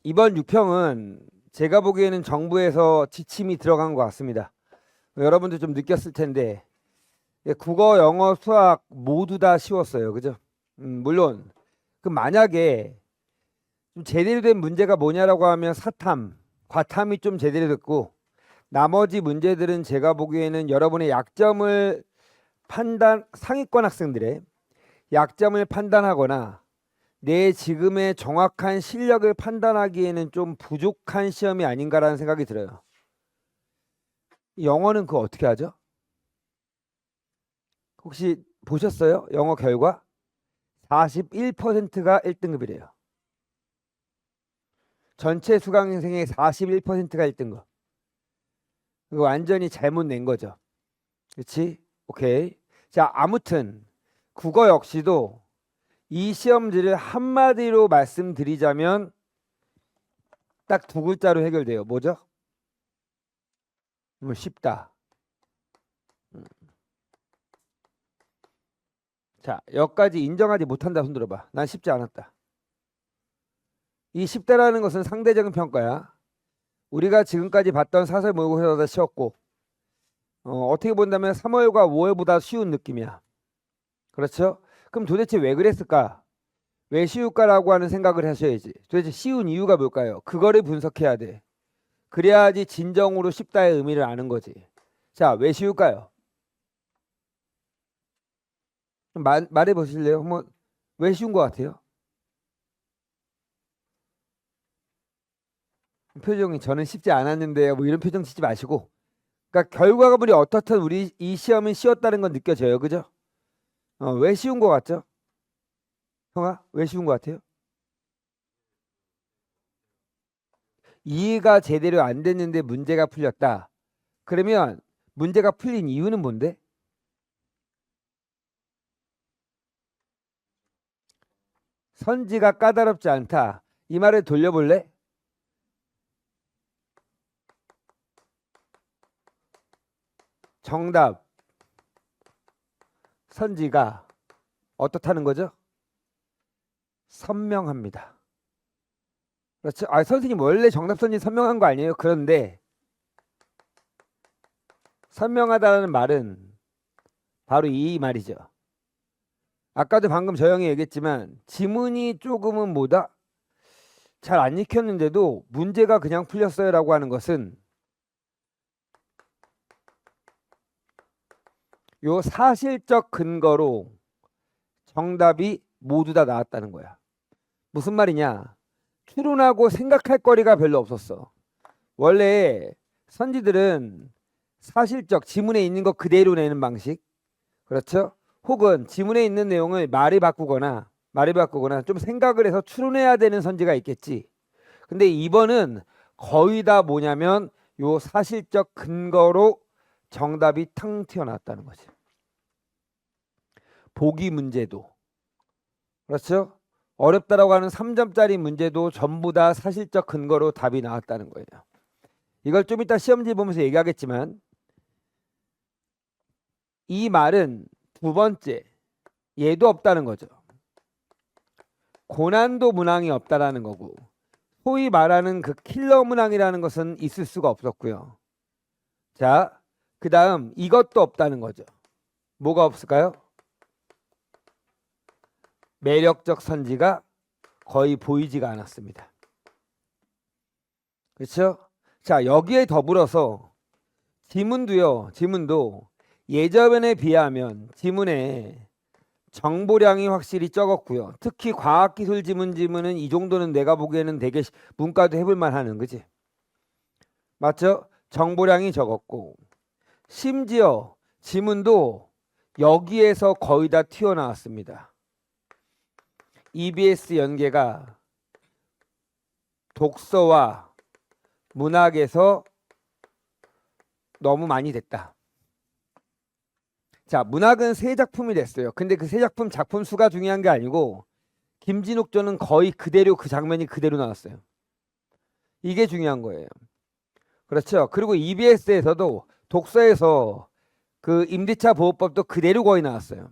이번 6평은 제가 보기에는 정부에서 지침이 들어간 것 같습니다. 여러분도 좀 느꼈을 텐데 국어, 영어, 수학 모두 다 쉬웠어요. 그죠? 물론 그 만약에 좀 제대로 된 문제가 뭐냐라고 하면 사탐, 과탐이 좀 제대로 됐고 나머지 문제들은 제가 보기에는 여러분의 약점을 상위권 학생들의 약점을 판단하거나 내 지금의 정확한 실력을 판단하기에는 좀 부족한 시험이 아닌가라는 생각이 들어요. 영어는 그거 어떻게 하죠? 혹시 보셨어요? 영어 결과? 41%가 1등급이래요. 전체 수강생의 41%가 1등급. 이거 완전히 잘못 낸 거죠. 그렇지? 오케이. 자, 아무튼 국어 역시도 이 시험지를 한마디로 말씀드리자면 딱 두 글자로 해결돼요. 뭐죠? 쉽다. 자, 여기까지 인정하지 못한다 손 들어봐. 난 쉽지 않았다. 이 쉽다라는 것은 상대적인 평가야. 우리가 지금까지 봤던 사설 모의고사보다 쉬웠고 어떻게 본다면 3월과 5월보다 쉬운 느낌이야. 그렇죠? 그럼 도대체 왜 그랬을까? 왜 쉬울까라고 하는 생각을 하셔야지. 도대체 쉬운 이유가 뭘까요? 그거를 분석해야 돼. 그래야지 진정으로 쉽다의 의미를 아는 거지. 자, 왜 쉬울까요? 말해 보실래요? 한번 왜 쉬운 것 같아요? 표정이 저는 쉽지 않았는데요. 뭐 이런 표정 짓지 마시고. 그러니까 결과물이 어떻든 우리 이 시험은 쉬웠다는 건 느껴져요. 그죠? 왜 쉬운 것 같죠? 형아, 왜 쉬운 것 같아요? 이해가 제대로 안 됐는데 문제가 풀렸다. 그러면 문제가 풀린 이유는 뭔데? 선지가 까다롭지 않다. 이 말을 돌려볼래? 정답. 선지가 어떻다는 거죠? 선명합니다. 그렇죠? 아, 선생님 원래 정답 선지 선명한 거 아니에요? 그런데 선명하다는 말은 바로 이 말이죠. 아까도 방금 저 형이 얘기했지만 지문이 조금은 뭐다? 잘 안 익혔는데도 문제가 그냥 풀렸어요 라고 하는 것은 요 사실적 근거로 정답이 모두 다 나왔다는 거야. 무슨 말이냐? 추론하고 생각할 거리가 별로 없었어. 원래 선지들은 사실적 지문에 있는 거 그대로 내는 방식, 그렇죠? 혹은 지문에 있는 내용을 말이 바꾸거나 좀 생각을 해서 추론해야 되는 선지가 있겠지. 근데 이번은 거의 다 뭐냐면 요 사실적 근거로 정답이 탕 튀어나왔다는 거지. 보기 문제도 그렇죠? 어렵다라고 하는 3점짜리 문제도 전부 다 사실적 근거로 답이 나왔다는 거예요. 이걸 좀 이따 시험지 보면서 얘기하겠지만 이 말은 두 번째 얘도 없다는 거죠. 고난도 문항이 없다라는 거고 소위 말하는 그 킬러 문항이라는 것은 있을 수가 없었고요. 자, 그 다음 이것도 없다는 거죠. 뭐가 없을까요? 매력적 선지가 거의 보이지가 않았습니다. 그렇죠? 자, 여기에 더불어서 지문도 예전에 비하면 지문에 정보량이 확실히 적었고요. 특히 과학기술 지문은 이 정도는 내가 보기에는 되게 문과도 해볼 만하는 거지. 맞죠? 정보량이 적었고 심지어 지문도 여기에서 거의 다 튀어나왔습니다. EBS 연계가 독서와 문학에서 너무 많이 됐다. 자, 문학은 세 작품이 됐어요. 근데 그 세 작품 수가 중요한 게 아니고 김진욱전은 거의 그대로 그 장면이 그대로 나왔어요. 이게 중요한 거예요. 그렇죠. 그리고 EBS에서도 독서에서 그 임대차 보호법도 그대로 거의 나왔어요.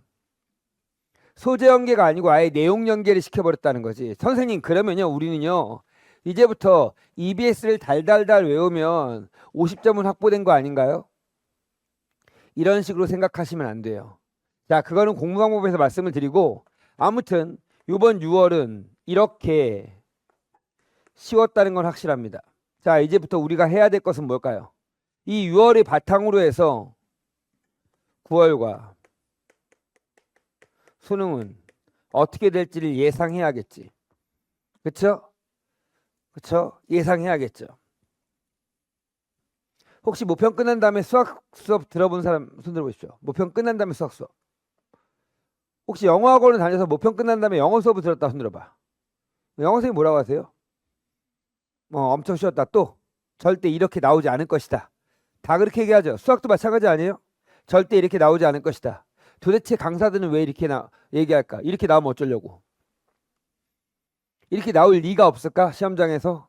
소재 연계가 아니고 아예 내용 연계를 시켜버렸다는 거지. 선생님 그러면요 우리는요 이제부터 EBS를 달달달 외우면 50점은 확보된 거 아닌가요? 이런 식으로 생각하시면 안 돼요. 자, 그거는 공부 방법에서 말씀을 드리고, 아무튼 이번 6월은 이렇게 쉬웠다는 건 확실합니다. 자, 이제부터 우리가 해야 될 것은 뭘까요? 이 6월을 바탕으로 해서 9월과 수능은 어떻게 될지를 예상해야겠지. 그쵸? 그쵸? 예상해야겠죠. 혹시 모평 끝난 다음에 수학 수업 들어본 사람 손 들어보십시오. 모평 끝난 다음에 수학 수업. 혹시 영어 학원을 다녀서 모평 끝난 다음에 영어 수업을 들었다 손 들어봐. 영어 선생님 뭐라고 하세요? 엄청 쉬웠다. 또 절대 이렇게 나오지 않을 것이다. 다 그렇게 얘기하죠. 수학도 마찬가지 아니에요? 절대 이렇게 나오지 않을 것이다. 도대체 강사들은 왜 이렇게 얘기할까? 이렇게 나오면 어쩌려고? 이렇게 나올 리가 없을까? 시험장에서.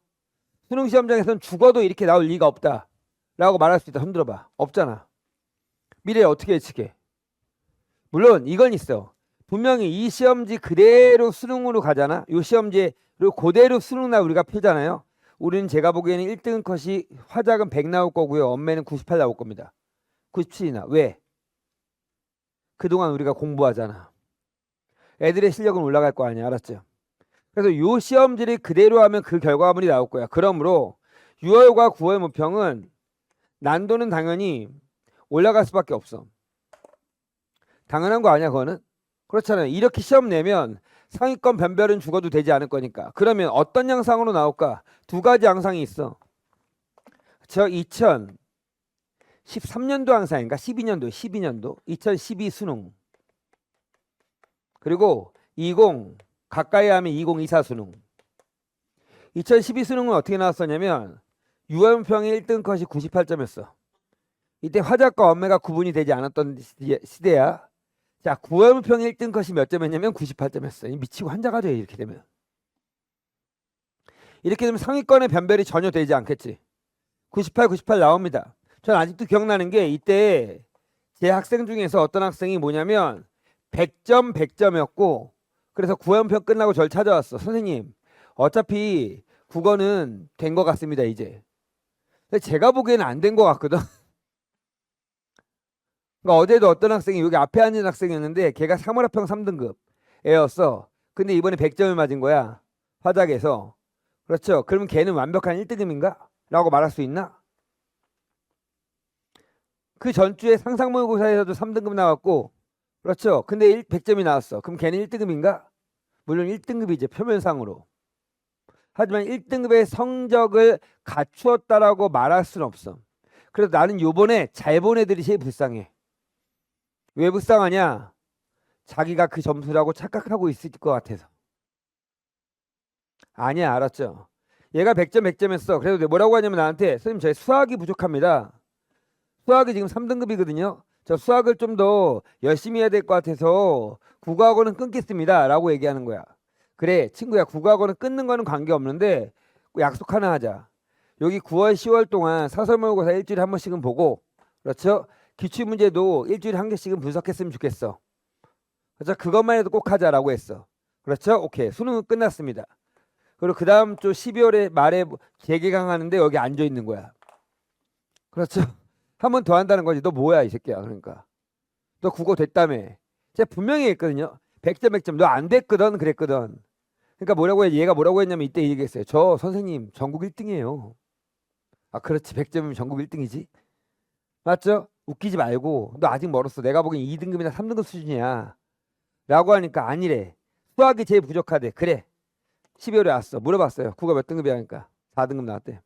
수능 시험장에서는 죽어도 이렇게 나올 리가 없다 라고 말할 수 있다. 손 들어봐. 없잖아. 미래에 어떻게 예측해? 물론 이건 있어. 분명히 이 시험지 그대로 수능으로 가잖아. 이 시험지를 그대로 수능날 우리가 풀잖아요. 우리는 제가 보기에는 1등 컷이 화작은 100 나올 거고요. 엄매는 98 나올 겁니다. 97이나. 왜? 그동안 우리가 공부하잖아. 애들의 실력은 올라갈 거 아니야. 알았죠? 그래서 이 시험지를 그대로 하면 그 결과물이 나올 거야. 그러므로 6월과 9월 모평은 난도는 당연히 올라갈 수밖에 없어. 당연한 거 아니야, 그거는? 그렇잖아요. 이렇게 시험 내면 상위권 변별은 죽어도 되지 않을 거니까. 그러면 어떤 양상으로 나올까? 두 가지 양상이 있어. 저 2013년도 양상인가? 12년도 2012 수능. 그리고 20 가까이 하면 2024 수능. 2012 수능은 어떻게 나왔었냐면 6월 모평의 1등 컷이 98점이었어. 이때 화작과 엄매가 구분이 되지 않았던 시대야. 자, 9월 모평 1등 컷이 몇 점이었냐면 98점이었어. 미치고 환장하죠, 이렇게 되면. 이렇게 되면 상위권의 변별이 전혀 되지 않겠지. 98 나옵니다. 전 아직도 기억나는 게 이때 제 학생 중에서 어떤 학생이 뭐냐면 100점 100점이었고 그래서 9월 모평 끝나고 저를 찾아왔어. 선생님, 어차피 국어는 된 것 같습니다, 이제. 근데 제가 보기에는 안 된 것 같거든. 그러니까 어제도 어떤 학생이 여기 앞에 앉은 학생이었는데 걔가 사물화평 3등급 애였어. 근데 이번에 100점을 맞은 거야. 화작에서. 그렇죠. 그러면 걔는 완벽한 1등급인가? 라고 말할 수 있나? 그 전주에 상상모의고사에서도 3등급 나왔고 그렇죠. 근데 100점이 나왔어. 그럼 걔는 1등급인가? 물론 1등급이죠. 표면상으로. 하지만 1등급의 성적을 갖추었다라고 말할 수는 없어. 그래서 나는 요번에 잘 본 애들이 제일 불쌍해. 왜 불쌍하냐? 자기가 그 점수라고 착각하고 있을 것 같아서. 아니야, 알았죠? 얘가 100점 100점 했어. 그래도 뭐라고 하냐면 나한테 선생님 저희 수학이 부족합니다. 수학이 지금 3등급이거든요. 저 수학을 좀 더 열심히 해야 될 것 같아서 국어학원은 끊겠습니다 라고 얘기하는 거야. 그래 친구야, 국어학원은 끊는 거는 관계없는데 약속 하나 하자. 여기 9월 10월 동안 사설모의고사 일주일에 한 번씩은 보고, 그렇죠? 기출문제도 일주일에 한 개씩은 분석했으면 좋겠어. 그렇죠? 그것만 해도 꼭 하자라고 했어. 그렇죠? 오케이. 수능은 끝났습니다. 그리고 그 다음 주 12월에 말에 재개강하는데 여기 앉아 있는 거야. 그렇죠? 한 번 더 한다는 거지. 너 뭐야 이 새끼야. 그러니까 너 국어 됐다며. 제가 분명히 했거든요. 100점 100점 너 안 됐거든 그랬거든. 그러니까 뭐라고 해? 얘가 뭐라고 했냐면 이때 얘기했어요. 저 선생님 전국 1등이에요. 아 그렇지, 100점이면 전국 1등이지. 맞죠? 웃기지 말고 너 아직 멀었어. 내가 보기엔 2등급이나 3등급 수준이야 라고 하니까 아니래. 수학이 제일 부족하대. 그래 12월에 왔어. 물어봤어요. 국어 몇 등급이야 하니까 4등급 나왔대.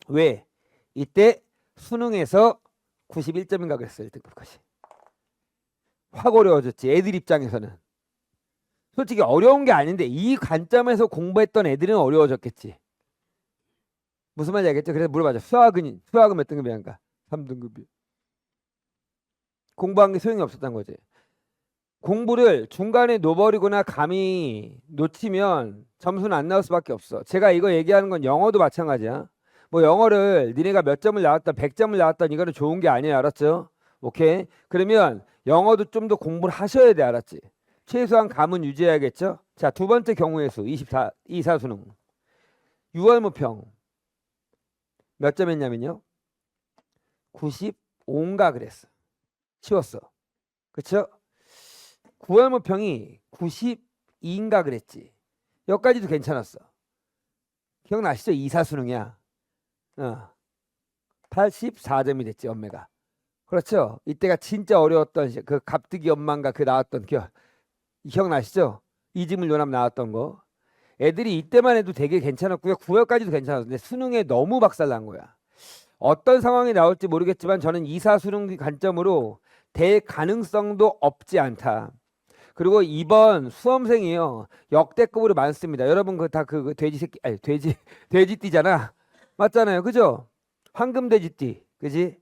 왜? 이때 수능에서 91점인가 그랬어요. 1등급 컷이. 확 어려워졌지. 애들 입장에서는. 솔직히 어려운 게 아닌데 이 관점에서 공부했던 애들은 어려워졌겠지. 무슨 말인지 알겠죠? 그래서 물어봐줘. 수학은 몇 등급이야 하니까 3등급이. 공부한 게 소용이 없었던 거지. 공부를 중간에 놓아버리거나 감이 놓치면 점수는 안 나올 수밖에 없어. 제가 이거 얘기하는 건 영어도 마찬가지야. 뭐 영어를 니네가 몇 점을 나왔다 100점을 나왔다 이거는 좋은 게 아니에요. 알았죠? 오케이. 그러면 영어도 좀 더 공부를 하셔야 돼. 알았지? 최소한 감은 유지해야겠죠? 자, 두 번째 경우의 수 24 수능. 유월모평 몇 점 했냐면요. 95인가 그랬어. 쉬웠어. 그쵸? 9월모평이 92인가 그랬지. 여기까지도 괜찮았어. 기억나시죠? 이사수능이야. 84점이 됐지, 엄매가. 그렇죠? 이때가 진짜 어려웠던 그 갑득이 엄마인가 그 나왔던 기억나시죠? 이지물 요남 나왔던 거. 애들이 이때만 해도 되게 괜찮았고요. 9월까지도 괜찮았는데 수능에 너무 박살난 거야. 어떤 상황이 나올지 모르겠지만 저는 이사수능 관점으로 될 가능성도 없지 않다. 그리고 이번 수험생이요 역대급으로 많습니다. 여러분 그 다 그 돼지 새끼 아니 돼지띠잖아. 맞잖아요. 그죠? 황금 돼지띠. 그지?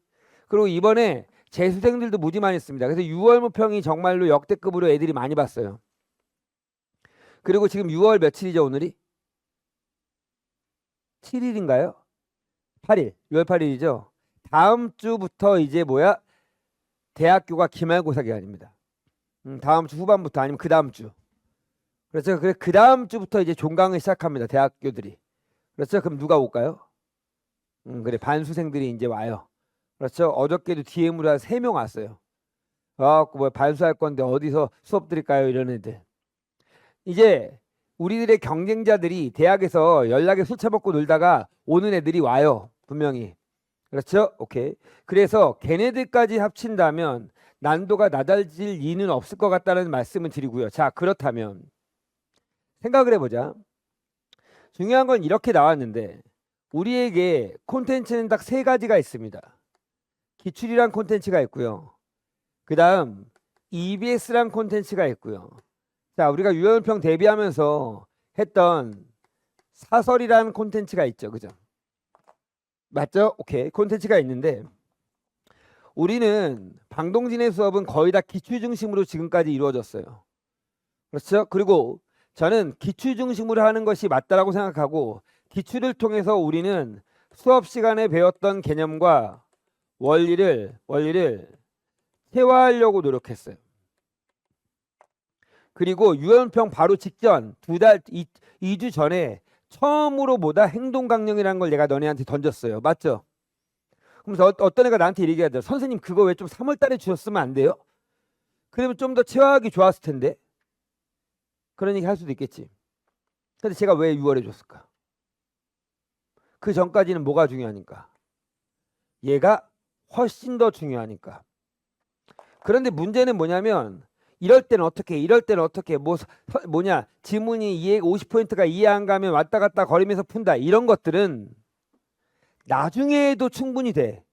그리고 이번에 재수생들도 무지 많이 있습니다. 그래서 6월 모평이 정말로 역대급으로 애들이 많이 봤어요. 그리고 지금 6월 며칠이죠, 오늘이? 7일인가요? 8일. 6월 8일이죠. 다음 주부터 이제 뭐야? 대학교가 기말고사 기간입니다. 다음 주 후반부터 아니면 그 다음 주. 그렇죠. 그 다음 주부터 이제 종강을 시작합니다. 대학교들이. 그렇죠. 그럼 누가 올까요? 그래. 반수생들이 이제 와요. 그렇죠. 어저께도 DM으로 한 3명 왔어요. 뭐 반수할 건데 어디서 수업 드릴까요? 이런 애들. 이제 우리들의 경쟁자들이 대학에서 연락에 술 처먹고 놀다가 오는 애들이 와요. 분명히. 그렇죠? 오케이. 그래서 걔네들까지 합친다면 난도가 낮아질 리는 없을 것 같다는 말씀을 드리고요. 자, 그렇다면 생각을 해보자. 중요한 건 이렇게 나왔는데 우리에게 콘텐츠는 딱 3가지가 있습니다. 기출이란 콘텐츠가 있고요. 그 다음 EBS란 콘텐츠가 있고요. 자, 우리가 유연평 대비하면서 했던 사설이라는 콘텐츠가 있죠. 그죠? 맞죠? 오케이. 콘텐츠가 있는데 우리는 방동진의 수업은 거의 다 기출 중심으로 지금까지 이루어졌어요. 그렇죠? 그리고 저는 기출 중심으로 하는 것이 맞다라고 생각하고 기출을 통해서 우리는 수업 시간에 배웠던 개념과 원리를 체화하려고 노력했어요. 그리고 유연평 바로 직전 2주 전에 처음으로 뭐다 행동 강령이라는 걸 내가 너네한테 던졌어요. 맞죠? 그러면서 어떤 애가 나한테 얘기하더라. 선생님 그거 왜 좀 3월 달에 주셨으면 안 돼요? 그러면 좀 더 체화하기 좋았을 텐데. 그런 얘기 할 수도 있겠지. 근데 제가 왜 6월에 줬을까? 그 전까지는 뭐가 중요하니까? 얘가 훨씬 더 중요하니까. 그런데 문제는 뭐냐면 이럴 때는 어떻게 뭐냐 지문이 이해 50포인트가 이해 안 가면 왔다 갔다 거리면서 푼다 이런 것들은 나중에도 충분히 돼.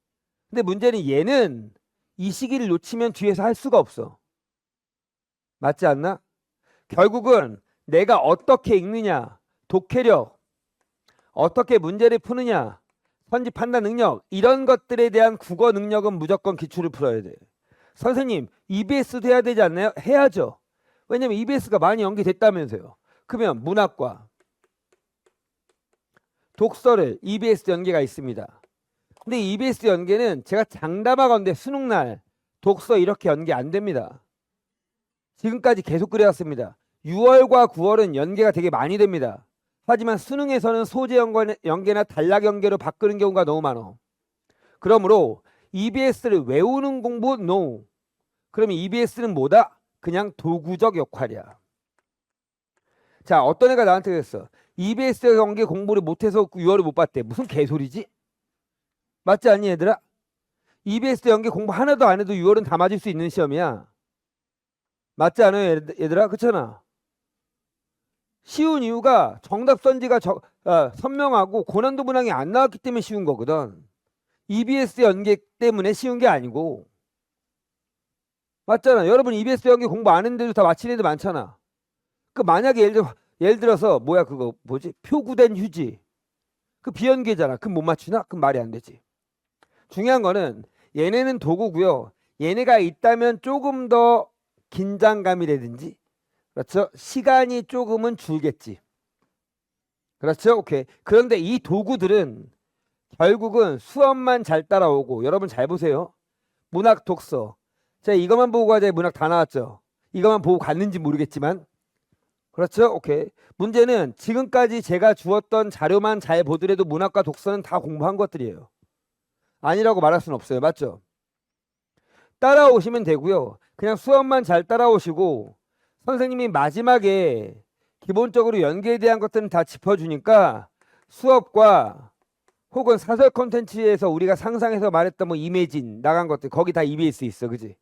근데 문제는 얘는 이 시기를 놓치면 뒤에서 할 수가 없어. 맞지 않나? 결국은 내가 어떻게 읽느냐, 독해력, 어떻게 문제를 푸느냐, 선지 판단 능력 이런 것들에 대한 국어 능력은 무조건 기출을 풀어야 돼. 선생님 EBS도 해야 되지 않나요? 해야죠. 왜냐면 EBS가 많이 연계됐다면서요. 그러면 문학과 독서를 EBS 연계가 있습니다. 근데 EBS 연계는 제가 장담하건대 수능날 독서 이렇게 연계 안 됩니다. 지금까지 계속 그래왔습니다. 6월과 9월은 연계가 되게 많이 됩니다. 하지만 수능에서는 소재 연계나 단락 연계로 바꾸는 경우가 너무 많아. 그러므로 EBS를 외우는 공부 no. 그러면 EBS는 뭐다? 그냥 도구적 역할이야. 자, 어떤 애가 나한테 그랬어. EBS 연계 공부를 못해서 6월을 못 봤대. 무슨 개소리지? 맞지 않니 얘들아? EBS 연계 공부 하나도 안 해도 6월은 다 맞을 수 있는 시험이야. 맞지 않아요 얘들아? 그렇잖아. 쉬운 이유가 정답 선지가 선명하고 고난도 문항이 안 나왔기 때문에 쉬운 거거든. EBS 연계 때문에 쉬운 게 아니고. 맞잖아. 여러분 EBS 연계 공부 안 했는데도 다 맞힌 애들 많잖아. 그 만약에 예를 들어서 뭐야 그거 뭐지? 표구된 휴지. 그 비연계잖아. 그럼 못 맞추나? 그럼 말이 안 되지. 중요한 거는 얘네는 도구고요. 얘네가 있다면 조금 더 긴장감이라든지 그렇죠? 시간이 조금은 줄겠지. 그렇죠? 오케이. 그런데 이 도구들은 결국은 수업만 잘 따라오고 여러분 잘 보세요. 문학 독서. 자, 이것만 보고 가자. 문학 다 나왔죠. 이것만 보고 갔는지 모르겠지만 그렇죠? 오케이. 문제는 지금까지 제가 주었던 자료만 잘 보더라도 문학과 독서는 다 공부한 것들이에요. 아니라고 말할 수는 없어요. 맞죠? 따라오시면 되고요. 그냥 수업만 잘 따라오시고 선생님이 마지막에 기본적으로 연계에 대한 것들은 다 짚어주니까 수업과 혹은 사설 콘텐츠에서 우리가 상상해서 말했던 뭐 이매진 나간 것들 거기 다 EBS 있어. 그지?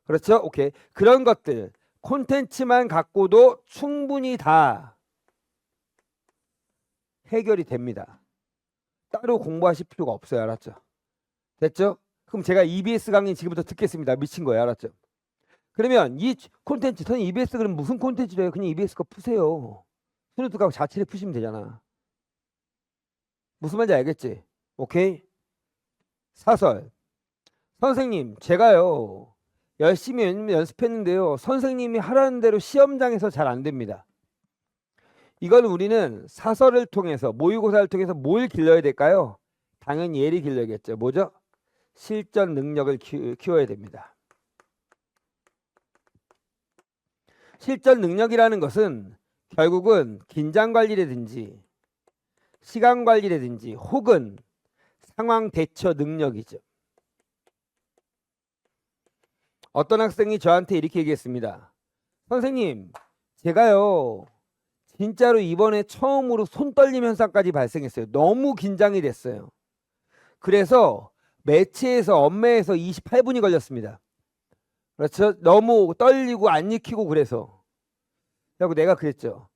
그렇죠? 오케이. 그런 것들 콘텐츠만 갖고도 충분히 다 해결이 됩니다. 따로 공부하실 필요가 없어요. 알았죠? 됐죠? 그럼 제가 EBS 강의 지금부터 듣겠습니다. 미친 거예요. 알았죠? 그러면 이 콘텐츠, 선생님 EBS 그럼 무슨 콘텐츠래요? 그냥 EBS 거 푸세요. 스누트하고 자체를 푸시면 되잖아. 무슨 말인지 알겠지? 오케이? 사설. 선생님, 제가요, 열심히 연습했는데요. 선생님이 하라는 대로 시험장에서 잘 안 됩니다. 이건 우리는 사설을 통해서, 모의고사를 통해서 뭘 길러야 될까요? 당연히 예를 길러야겠죠. 뭐죠? 실전 능력을 키워야 됩니다. 실전 능력이라는 것은 결국은 긴장 관리라든지 시간 관리라든지 혹은 상황 대처 능력이죠. 어떤 학생이 저한테 이렇게 얘기했습니다. 선생님, 제가요 진짜로 이번에 처음으로 손 떨림 현상까지 발생했어요. 너무 긴장이 됐어요. 그래서 매체에서 엄매에서 28분이 걸렸습니다. 그렇죠? 너무 떨리고 안 익히고 그래서. 그리고 내가 그랬죠.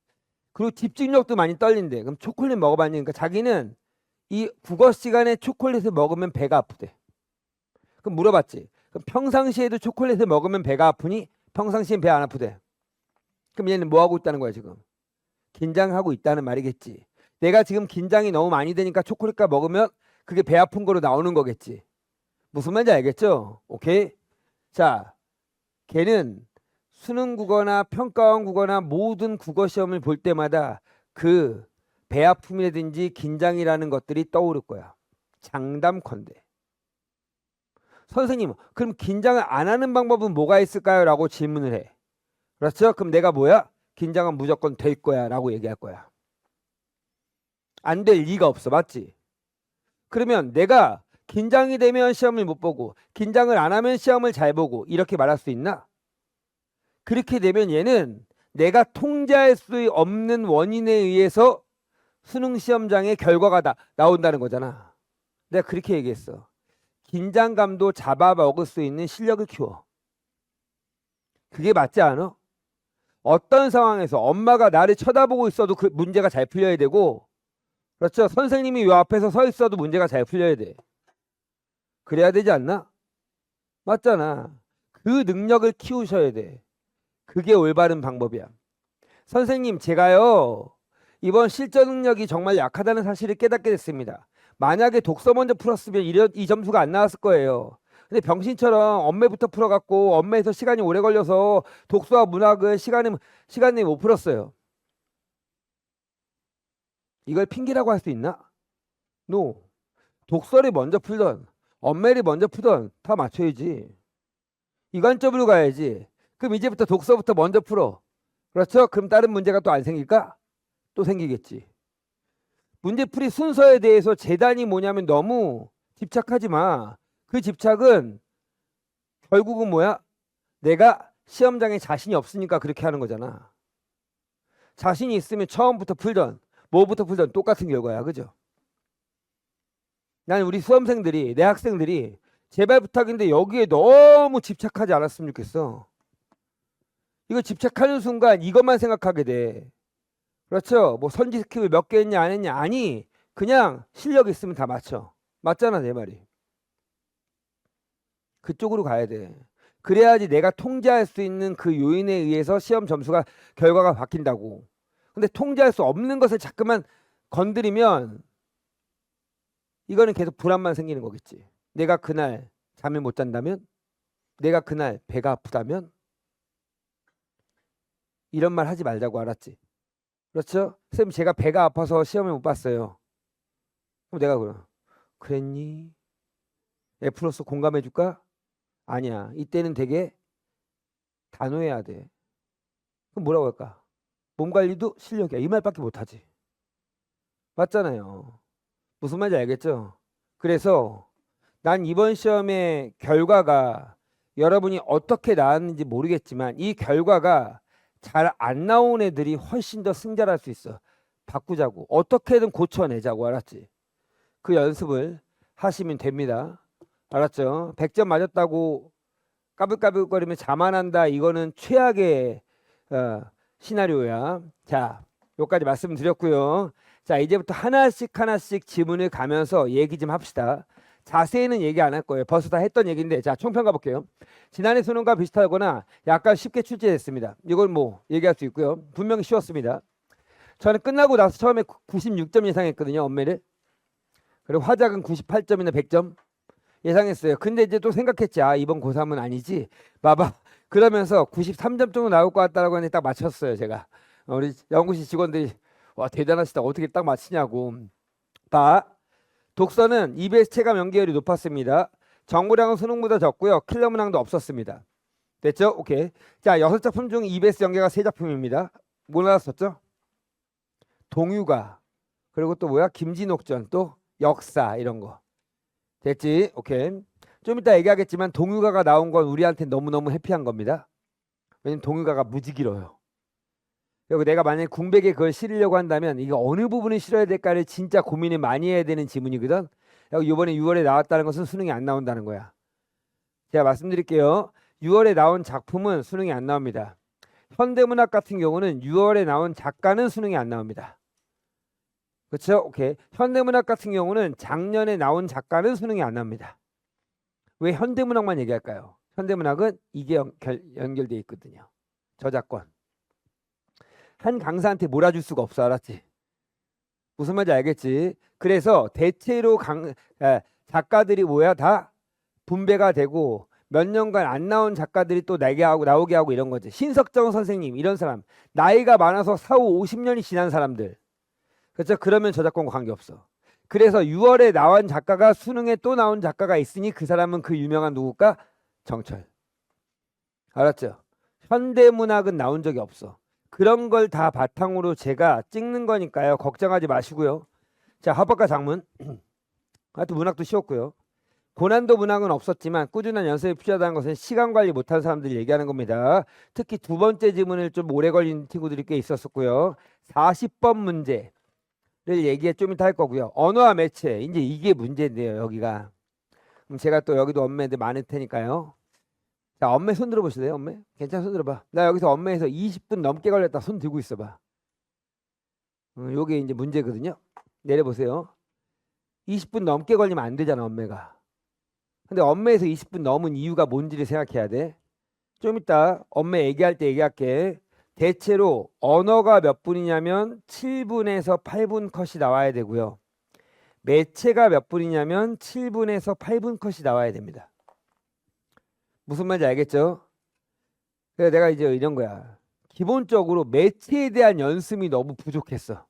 그리고 집중력도 많이 떨린대. 그럼 초콜릿 먹어봤니? 그러니까 자기는 이 국어 시간에 초콜릿을 먹으면 배가 아프대. 그럼 물어봤지. 그럼 평상시에도 초콜릿을 먹으면 배가 아프니? 평상시엔 배 안 아프대. 그럼 얘는 뭐 하고 있다는 거야 지금? 긴장하고 있다는 말이겠지. 내가 지금 긴장이 너무 많이 되니까 초콜릿과 먹으면 그게 배 아픈 거로 나오는 거겠지. 무슨 말인지 알겠죠? 오케이? 자, 걔는 수능 국어나 평가원 국어나 모든 국어 시험을 볼 때마다 그 배 아픔이라든지 긴장이라는 것들이 떠오를 거야. 장담컨대. 선생님, 그럼 긴장을 안 하는 방법은 뭐가 있을까요? 라고 질문을 해. 그렇죠? 그럼 내가 뭐야? 긴장은 무조건 될 거야 라고 얘기할 거야. 안 될 리가 없어. 맞지? 그러면 내가 긴장이 되면 시험을 못 보고 긴장을 안 하면 시험을 잘 보고 이렇게 말할 수 있나? 그렇게 되면 얘는 내가 통제할 수 없는 원인에 의해서 수능 시험장의 결과가 나온다는 거잖아. 내가 그렇게 얘기했어. 긴장감도 잡아먹을 수 있는 실력을 키워. 그게 맞지 않아? 어떤 상황에서 엄마가 나를 쳐다보고 있어도 그 문제가 잘 풀려야 되고, 그렇죠? 선생님이 요 앞에서 서 있어도 문제가 잘 풀려야 돼. 그래야 되지 않나? 맞잖아. 그 능력을 키우셔야 돼. 그게 올바른 방법이야. 선생님, 제가요, 이번 실전 능력이 정말 약하다는 사실을 깨닫게 됐습니다. 만약에 독서 먼저 풀었으면 이 점수가 안 나왔을 거예요. 근데 병신처럼 엄매부터 풀어갖고 엄매에서 시간이 오래 걸려서 독서와 문학을 시간에 못 풀었어요. 이걸 핑계라고 할 수 있나? No. 독서를 먼저 풀던 엄매를 먼저 풀던 다 맞춰야지. 이 관점으로 가야지. 그럼 이제부터 독서부터 먼저 풀어. 그렇죠? 그럼 다른 문제가 또 안 생길까? 또 생기겠지. 문제풀이 순서에 대해서 재단이 뭐냐면 너무 집착하지 마. 그 집착은 결국은 뭐야? 내가 시험장에 자신이 없으니까 그렇게 하는 거잖아. 자신이 있으면 처음부터 풀던 뭐부터 풀던 똑같은 결과야. 그죠? 난 우리 수험생들이 내 학생들이 제발 부탁인데 여기에 너무 집착하지 않았으면 좋겠어. 이거 집착하는 순간 이것만 생각하게 돼. 그렇죠? 뭐 선지 스킵을 몇 개 했냐 안 했냐 아니 그냥 실력 있으면 다 맞춰. 맞잖아 내 말이. 그쪽으로 가야 돼. 그래야지 내가 통제할 수 있는 그 요인에 의해서 시험 점수가 결과가 바뀐다고. 근데 통제할 수 없는 것을 자꾸만 건드리면 이거는 계속 불안만 생기는 거겠지. 내가 그날 잠을 못 잔다면 내가 그날 배가 아프다면 이런 말 하지 말자고 알았지. 그렇죠? 선생님 제가 배가 아파서 시험을 못 봤어요. 그럼 내가 그랬니? F로서 공감해 줄까? 아니야. 이때는 되게 단호해야 돼. 그럼 뭐라고 할까? 몸 관리도 실력이야. 이 말밖에 못하지. 맞잖아요. 무슨 말인지 알겠죠? 그래서 난 이번 시험의 결과가 여러분이 어떻게 나왔는지 모르겠지만 이 결과가 잘 안 나온 애들이 훨씬 더 승자할 수 있어. 바꾸자고. 어떻게든 고쳐내자고. 알았지? 그 연습을 하시면 됩니다. 알았죠? 100점 맞았다고 까불까불거리면 자만한다. 이거는 최악의 시나리오야. 자, 여기까지 말씀드렸고요. 자, 이제부터 하나씩 하나씩 지문을 가면서 얘기 좀 합시다. 자세히는 얘기 안 할 거예요. 벌써 다 했던 얘기인데. 자, 총평 가볼게요. 지난해 수능과 비슷하거나 약간 쉽게 출제됐습니다. 이걸 뭐 얘기할 수 있고요. 분명히 쉬웠습니다. 저는 끝나고 나서 처음에 96점 예상했거든요. 엄매를. 그리고 화작은 98점이나 100점 예상했어요. 근데 이제 또 생각했지. 아, 이번 고3은 아니지. 봐봐. 그러면서 93점 정도 나올 것 같다라고 했는데 딱 맞췄어요. 제가. 우리 연구실 직원들이 와, 대단하시다. 어떻게 딱 맞히냐고. 봐. 독서는 EBS 체감 연계율이 높았습니다. 정보량은 수능보다 적고요. 킬러 문항도 없었습니다. 됐죠? 오케이. 자, 6작품 중 EBS 연계가 3작품입니다. 뭐 나왔었죠? 동유가. 그리고 또 뭐야? 김진옥전. 또 역사 이런 거. 됐지? 오케이. 좀 이따 얘기하겠지만 동유가가 나온 건 우리한테 너무너무 해피한 겁니다. 왜냐면 동유가가 무지 길어요. 그리고 내가 만약에 궁백에 그걸 실으려고 한다면 이거 어느 부분을 실어야 될까를 진짜 고민을 많이 해야 되는 지문이거든. 이번에 6월에 나왔다는 것은 수능이 안 나온다는 거야. 제가 말씀드릴게요. 6월에 나온 작품은 수능이 안 나옵니다. 현대문학 같은 경우는 6월에 나온 작가는 수능이 안 나옵니다. 그렇죠? 오케이. 현대문학 같은 경우는 작년에 나온 작가는 수능이 안 나옵니다. 왜 현대문학만 얘기할까요? 현대문학은 이게 연결돼 있거든요. 저작권. 한 강사한테 몰아줄 수가 없어. 알았지? 무슨 말인지 알겠지? 그래서 대체로 작가들이 뭐야? 다 분배가 되고 몇 년간 안 나온 작가들이 또 나오게 하고 이런 거지. 신석정 선생님 이런 사람. 나이가 많아서 4, 5, 50년이 지난 사람들. 그렇죠? 그러면 저작권과 관계없어. 그래서 6월에 나온 작가가 수능에 또 나온 작가가 있으니 그 사람은 그 유명한 누굴까? 정철. 알았죠? 현대문학은 나온 적이 없어. 그런 걸 다 바탕으로 제가 찍는 거니까요. 걱정하지 마시고요. 자, 합법과 작문. 하여튼 문학도 쉬웠고요. 고난도 문학은 없었지만 꾸준한 연습이 필요하다는 것은 시간 관리 못한 사람들이 얘기하는 겁니다. 특히 두 번째 지문을 좀 오래 걸린 친구들이 꽤 있었었고요. 40번 문제를 얘기해 좀 이따 할 거고요. 언어와 매체. 이제 이게 문제인데요. 여기가. 그럼 제가 또 여기도 엄매들 많을 테니까요. 자, 엄매 손 들어보실래요? 엄매? 괜찮아, 손 들어봐. 나 여기서 엄매에서 20분 넘게 걸렸다. 손 들고 있어봐. 요게 이제 문제거든요. 내려보세요. 20분 넘게 걸리면 안 되잖아, 엄매가. 근데 엄매에서 20분 넘은 이유가 뭔지를 생각해야 돼. 좀 이따 엄매 얘기할 때 얘기할게. 대체로 언어가 몇 분이냐면 7분에서 8분 컷이 나와야 되고요. 매체가 몇 분이냐면 7분에서 8분 컷이 나와야 됩니다. 무슨 말인지 알겠죠? 그래서 내가 이제 이런 거야. 기본적으로 매체에 대한 연습이 너무 부족했어.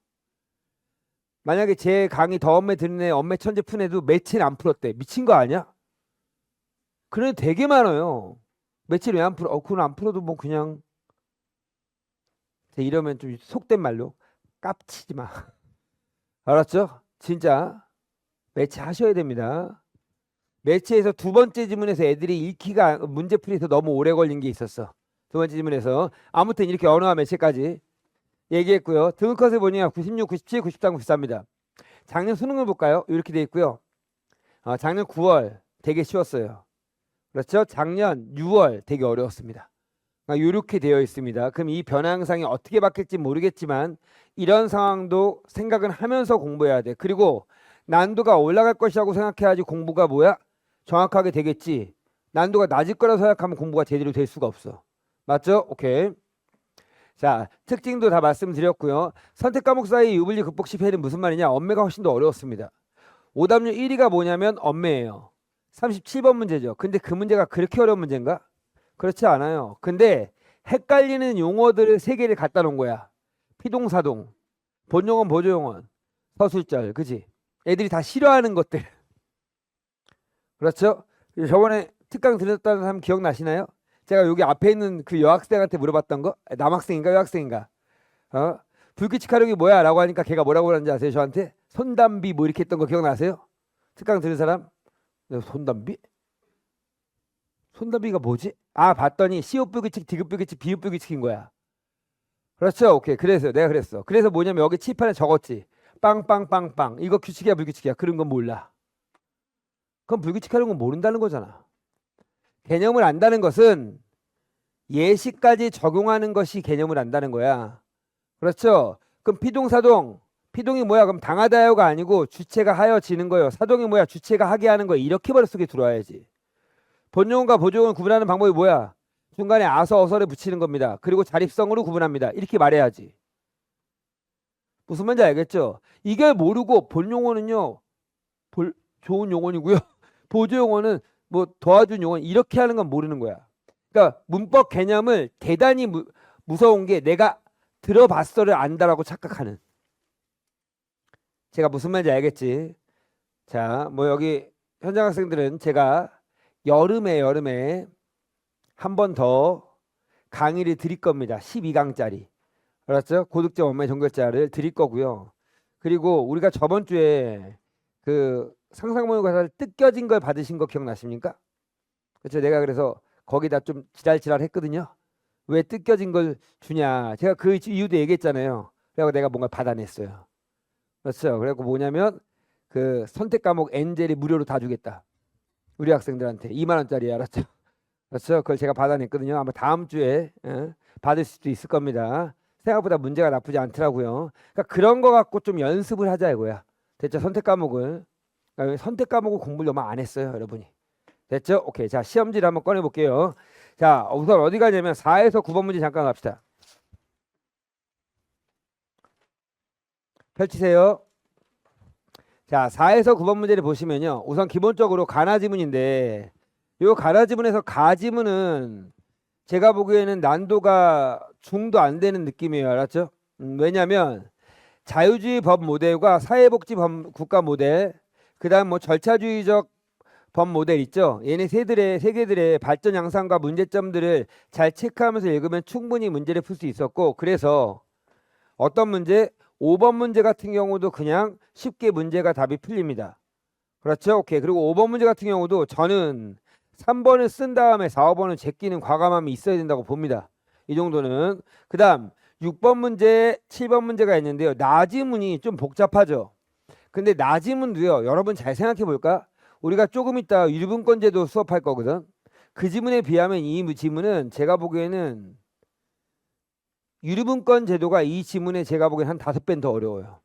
만약에 제 강의 더 엄매 듣는 애, 엄매 천재 푼 애도 매체는 안 풀었대. 미친 거 아니야? 그런 애 되게 많아요. 매체를 왜 안 풀어? 그건 안 풀어도 뭐 그냥 이러면 좀 속된 말로 깝치지 마. 알았죠? 진짜 매체 하셔야 됩니다. 매체에서 두 번째 지문에서 애들이 읽기가 문제풀이에서 너무 오래 걸린 게 있었어. 두 번째 지문에서 아무튼 이렇게 언어와 매체까지 얘기했고요. 등급컷을 보니까 96, 97, 93, 94입니다. 작년 수능을 볼까요? 이렇게 돼 있고요. 작년 9월 되게 쉬웠어요. 그렇죠? 작년 6월 되게 어려웠습니다. 이렇게 되어 있습니다. 그럼 이 변화양상이 어떻게 바뀔지 모르겠지만 이런 상황도 생각은 하면서 공부해야 돼. 그리고 난도가 올라갈 것이라고 생각해야지 공부가 뭐야? 정확하게 되겠지. 난도가 낮을 거라고 생각하면 공부가 제대로 될 수가 없어. 맞죠? 오케이. 자, 특징도 다 말씀드렸고요. 선택 과목 사이 유불리 극복 실패는 무슨 말이냐? 엄매가 훨씬 더 어려웠습니다. 오답률 1위가 뭐냐면 엄매예요. 37번 문제죠. 근데 그 문제가 그렇게 어려운 문제인가? 그렇지 않아요. 근데 헷갈리는 용어들을 3개를 갖다 놓은 거야. 피동사동, 본용어, 보조용어, 서술절, 그지? 애들이 다 싫어하는 것들. 그렇죠? 저번에 특강 들었다는 사람 기억나시나요? 제가 여기 앞에 있는 그 여학생한테 물어봤던 거? 남학생인가 여학생인가? 불규칙 화력이 뭐야? 라고 하니까 걔가 뭐라고 그러는지 아세요? 저한테 손담비 뭐 이렇게 했던 거 기억나세요? 특강 들은 사람? 손담비? 손담비가 뭐지? 봤더니 시옷 불규칙, 디귿 불규칙, 비읍 불규칙인 거야. 그렇죠? 오케이. 그래서 내가 그랬어. 그래서 뭐냐면 여기 칠판에 적었지. 빵빵빵빵. 이거 규칙이야 불규칙이야? 그런 건 몰라. 그럼 불규칙하는 건 모른다는 거잖아. 개념을 안다는 것은 예시까지 적용하는 것이 개념을 안다는 거야. 그렇죠? 그럼 피동사동. 피동이 뭐야? 그럼 당하다요가 아니고 주체가 하여지는 거예요. 사동이 뭐야? 주체가 하게 하는 거예요. 이렇게 머릿속에 들어와야지. 본용어과 보조용어를 구분하는 방법이 뭐야? 중간에 아서 어서를 붙이는 겁니다. 그리고 자립성으로 구분합니다. 이렇게 말해야지. 무슨 말인지 알겠죠? 이게 모르고 본용어는요. 좋은 용어이고요. 보조용어는 뭐 도와준 용어 이렇게 하는 건 모르는 거야. 그러니까 문법 개념을 대단히 무서운 게 내가 들어봤어를 안다라고 착각하는. 제가 무슨 말인지 알겠지? 자, 뭐 여기 현장 학생들은 제가 여름에 한 번 더 강의를 드릴 겁니다. 12강짜리. 알았죠? 고득점 원마의 정결자를 드릴 거고요. 그리고 우리가 저번 주에 그 상상모의고사를 뜯겨진 걸 받으신 거 기억나십니까? 그렇죠? 내가 그래서 거기다 좀 지랄지랄 했거든요. 왜 뜯겨진 걸 주냐. 제가 그 이유도 얘기했잖아요. 그래서 내가 뭔가 받아냈어요. 그렇죠? 그래서 뭐냐면 그 선택 과목 엔젤이 무료로 다 주겠다. 우리 학생들한테 2만 원짜리. 알았죠? 그렇죠? 그걸 제가 받아냈거든요. 아마 다음 주에 받을 수도 있을 겁니다. 생각보다 문제가 나쁘지 않더라고요. 그러니까 그런 거 갖고 좀 연습을 하자 이거야. 됐죠? 선택 과목을. 그러니까 선택 과목을 공부를 너무 안 했어요, 여러분이. 됐죠? 오케이. 자, 시험지를 한번 꺼내 볼게요. 자, 우선 어디 가냐면 4에서 9번 문제 잠깐 갑시다. 펼치세요. 자, 4에서 9번 문제를 보시면요. 우선 기본적으로 가나 지문인데 요 가나 지문에서 가 지문은 제가 보기에는 난도가 중도 안 되는 느낌이에요. 알았죠? 왜냐면 자유주의 법 모델과 사회복지 법 국가 모델, 그다음 뭐 절차주의적 법 모델 있죠. 얘네 세 개들의 발전 양상과 문제점들을 잘 체크하면서 읽으면 충분히 문제를 풀 수 있었고, 그래서 어떤 문제? 5번 문제 같은 경우도 그냥 쉽게 문제가 답이 풀립니다. 그렇죠? 오케이. 그리고 5번 문제 같은 경우도 저는 3번을 쓴 다음에 4, 5번을 제끼는 과감함이 있어야 된다고 봅니다. 이 정도는. 그 다음 6번 문제, 7번 문제가 있는데요. 나지문이 좀 복잡하죠. 근데 나지문도요. 여러분 잘 생각해 볼까? 우리가 조금 이따 유리분권제도 수업할 거거든. 그 지문에 비하면 이 지문은 제가 보기에는 유리분권 제도가 이 지문에 제가 보기엔 한 5배는 더 어려워요.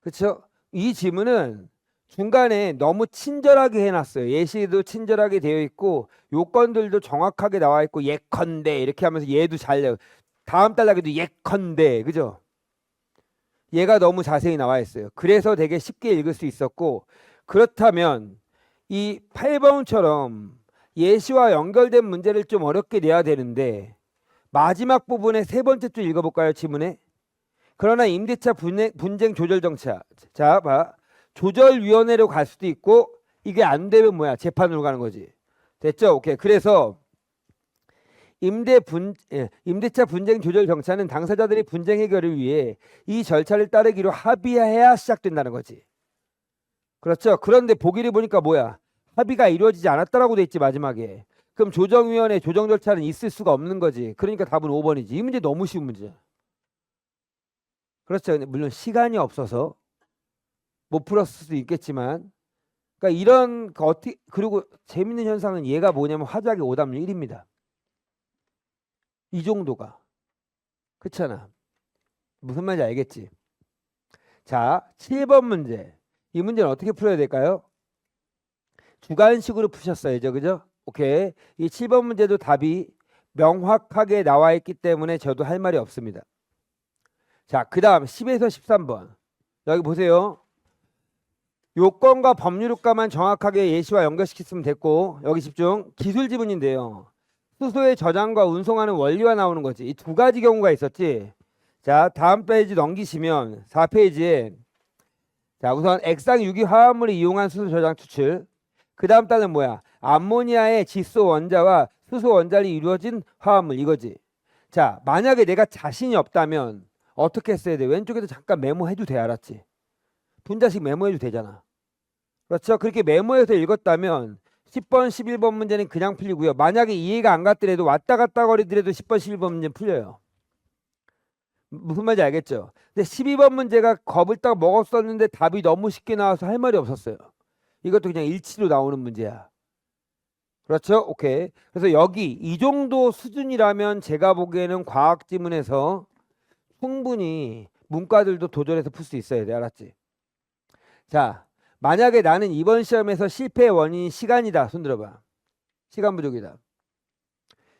그렇죠? 이 지문은 중간에 너무 친절하게 해놨어요. 예시도 친절하게 되어 있고 요건들도 정확하게 나와 있고 예컨대 이렇게 하면서 얘도 잘 내요. 다음 단락에도 예컨대, 그죠? 얘가 너무 자세히 나와 있어요. 그래서 되게 쉽게 읽을 수 있었고, 그렇다면 이 8번처럼 예시와 연결된 문제를 좀 어렵게 내야 되는데 마지막 부분에 세 번째 줄 읽어볼까요? 지문에. 그러나 임대차 분쟁 조절 정책. 자, 봐. 조절위원회로 갈 수도 있고 이게 안 되면 뭐야? 재판으로 가는 거지. 됐죠? 오케이. 그래서 임대차 분쟁 조절 정차는 당사자들이 분쟁 해결을 위해 이 절차를 따르기로 합의해야 시작된다는 거지. 그렇죠? 그런데 보기를 보니까 뭐야? 합의가 이루어지지 않았다라고 돼 있지 마지막에. 그럼 조정위원회 조정 절차는 있을 수가 없는 거지. 그러니까 답은 5번이지. 이 문제 너무 쉬운 문제. 그렇죠. 근데 물론 시간이 없어서 못 풀었을 수도 있겠지만, 그러니까 이런 그리고 재밌는 현상은 얘가 뭐냐면 화작의 오답률 1입니다. 이 정도가. 그렇잖아. 무슨 말인지 알겠지? 자, 7번 문제. 이 문제는 어떻게 풀어야 될까요? 주관식으로 푸셨어야죠. 그죠? 오케이. 이 7번 문제도 답이 명확하게 나와 있기 때문에 저도 할 말이 없습니다. 자, 그 다음 10에서 13번. 여기 보세요. 요건과 법률효과만 정확하게 예시와 연결시켰으면 됐고, 여기 집중. 기술 지문인데요. 수소의 저장과 운송하는 원리가 나오는 거지. 이 두 가지 경우가 있었지. 자, 다음 페이지 넘기시면 4페이지에 자, 우선 액상 유기 화합물을 이용한 수소 저장 추출. 그 다음 단은 뭐야? 암모니아의 질소 원자와 수소 원자로 이루어진 화합물 이거지. 자, 만약에 내가 자신이 없다면 어떻게 했어야 돼? 왼쪽에도 잠깐 메모해도 돼, 알았지? 분자식 메모해도 되잖아. 그렇죠? 그렇게 메모해서 읽었다면 10번, 11번 문제는 그냥 풀리고요. 만약에 이해가 안 갔더라도 왔다 갔다 거리더라도 10번, 11번 문제는 풀려요. 무슨 말인지 알겠죠? 근데 12번 문제가 겁을 딱 먹었었는데 답이 너무 쉽게 나와서 할 말이 없었어요. 이것도 그냥 일치로 나오는 문제야. 그렇죠? 오케이. 그래서 여기 이 정도 수준이라면 제가 보기에는 과학 지문에서 충분히 문과들도 도전해서 풀 수 있어야 돼. 알았지? 자, 만약에 나는 이번 시험에서 실패의 원인이 시간이다. 손 들어봐. 시간 부족이다.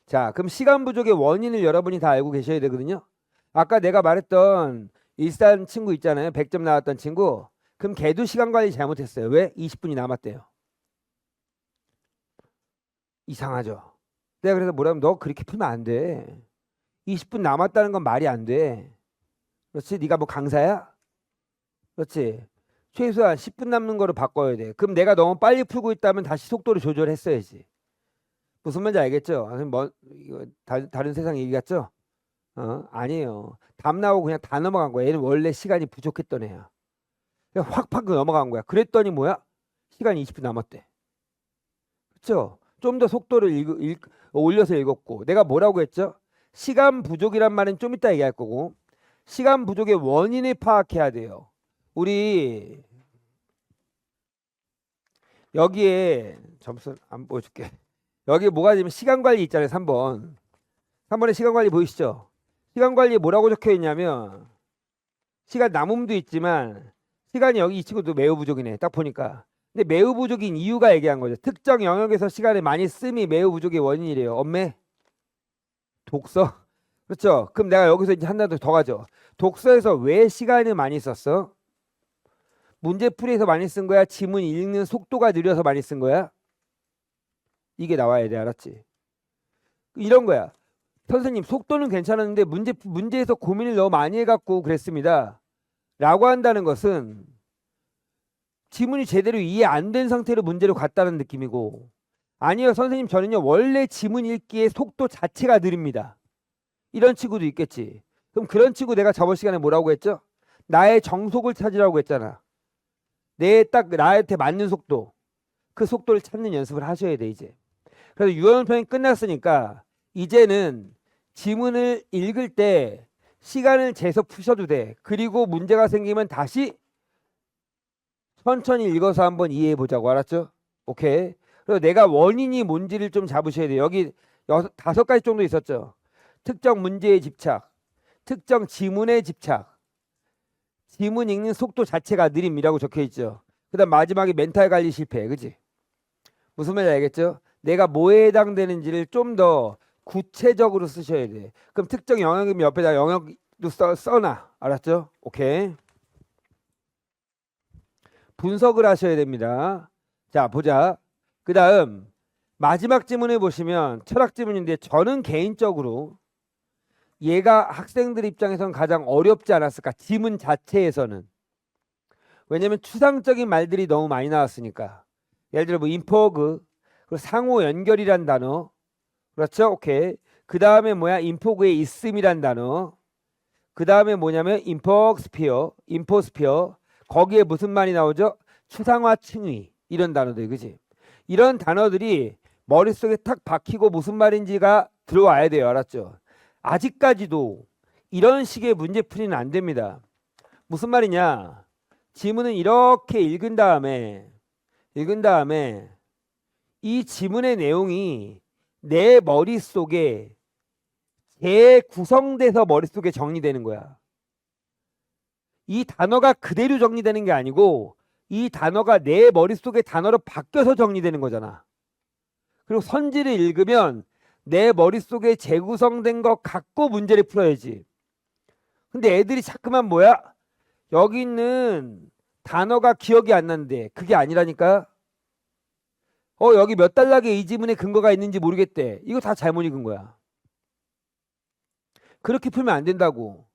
자, 그럼 시간 부족의 원인을 여러분이 다 알고 계셔야 되거든요. 아까 내가 말했던 일산 친구 있잖아요. 100점 나왔던 친구. 그럼 걔도 시간 관리 잘못했어요. 왜? 20분이 남았대요. 이상하죠. 내가 그래서 뭐라면 너 그렇게 풀면 안 돼. 20분 남았다는 건 말이 안 돼. 그렇지? 네가 뭐 강사야? 그렇지? 최소한 10분 남는 거로 바꿔야 돼. 그럼 내가 너무 빨리 풀고 있다면 다시 속도를 조절했어야지. 무슨 말인지 알겠죠? 뭐 이거 다른 세상 얘기 같죠? 아니에요. 답 나오고 그냥 다 넘어간 거야. 얘는 원래 시간이 부족했던 애야. 그냥 확 넘어간 거야. 그랬더니 뭐야? 시간이 20분 남았대. 그렇죠? 좀 더 속도를 올려서 읽었고 내가 뭐라고 했죠? 시간 부족이란 말은 좀 이따 얘기할 거고 시간 부족의 원인을 파악해야 돼요. 우리 여기에 점수 안 보여줄게. 여기 뭐가 되면 시간관리 있잖아요. 3번에 시간관리 보이시죠? 시간관리에 뭐라고 적혀 있냐면 시간 남음도 있지만 시간이 여기 이 친구도 매우 부족이네. 딱 보니까. 근데 매우 부족인 이유가 얘기한 거죠. 특정 영역에서 시간을 많이 씀이 매우 부족의 원인이래요. 엄매? 독서? 그렇죠. 그럼 내가 여기서 이제 한 단계 더 가죠. 독서에서 왜 시간을 많이 썼어? 문제풀이에서 많이 쓴 거야? 지문 읽는 속도가 느려서 많이 쓴 거야? 이게 나와야 돼. 알았지? 이런 거야. 선생님 속도는 괜찮았는데 문제에서 고민을 너무 많이 해갖고 그랬습니다. 라고 한다는 것은 지문이 제대로 이해 안 된 상태로 문제로 갔다는 느낌이고 아니요 선생님 저는요 원래 지문 읽기의 속도 자체가 느립니다. 이런 친구도 있겠지. 그럼 그런 친구 내가 저번 시간에 뭐라고 했죠? 나의 정속을 찾으라고 했잖아. 딱 나한테 맞는 속도. 그 속도를 찾는 연습을 하셔야 돼 이제. 그래서 유언편이 끝났으니까 이제는 지문을 읽을 때 시간을 재서 푸셔도 돼. 그리고 문제가 생기면 다시 천천히 읽어서 한번 이해해 보자고. 알았죠? 오케이. 그리고 내가 원인이 뭔지를 좀 잡으셔야 돼요. 여기 5가지 정도 있었죠. 특정 문제에 집착, 특정 지문에 집착, 지문 읽는 속도 자체가 느림이라고 적혀 있죠. 그 다음 마지막에 멘탈 관리 실패. 그치? 무슨 말인지 알겠죠? 내가 뭐에 해당되는지를 좀 더 구체적으로 쓰셔야 돼. 그럼 특정 영역이면 옆에다 영역도 써놔. 알았죠? 오케이. 분석을 하셔야 됩니다. 자, 보자. 그 다음 마지막 지문을 보시면 철학 지문인데 저는 개인적으로 얘가 학생들 입장에서는 가장 어렵지 않았을까? 지문 자체에서는. 왜냐면 추상적인 말들이 너무 많이 나왔으니까. 예를 들어 뭐 인포그, 그리고 상호 연결이란 단어. 그렇죠? 오케이. 그 다음에 뭐야? 인포그에 있음이란 단어. 그 다음에 뭐냐면 인포스피어. 거기에 무슨 말이 나오죠? 추상화 칭의. 이런 단어들. 그지? 이런 단어들이 머릿속에 탁 박히고 무슨 말인지가 들어와야 돼요. 알았죠? 아직까지도 이런 식의 문제풀이는 안 됩니다. 무슨 말이냐? 지문은 이렇게 읽은 다음에 이 지문의 내용이 내 머릿속에 재구성돼서 머릿속에 정리되는 거야. 이 단어가 그대로 정리되는 게 아니고 이 단어가 내 머릿속의 단어로 바뀌어서 정리되는 거잖아. 그리고 선지를 읽으면 내 머릿속에 재구성된 거 갖고 문제를 풀어야지. 근데 애들이 자꾸만 뭐야? 여기 있는 단어가 기억이 안 나는데 그게 아니라니까. 여기 몇 단락에 이 지문에 근거가 있는지 모르겠대. 이거 다 잘못 읽은 거야. 그렇게 풀면 안 된다고.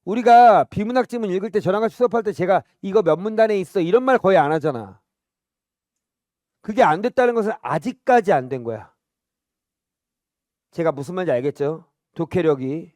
우리가 비문학 지문 읽을 때 저랑 같이 수업할 때 제가 이거 몇 문단에 있어 이런 말 거의 안 하잖아. 그게 안 됐다는 것은 아직까지 안 된 거야. 제가 무슨 말인지 알겠죠? 독해력이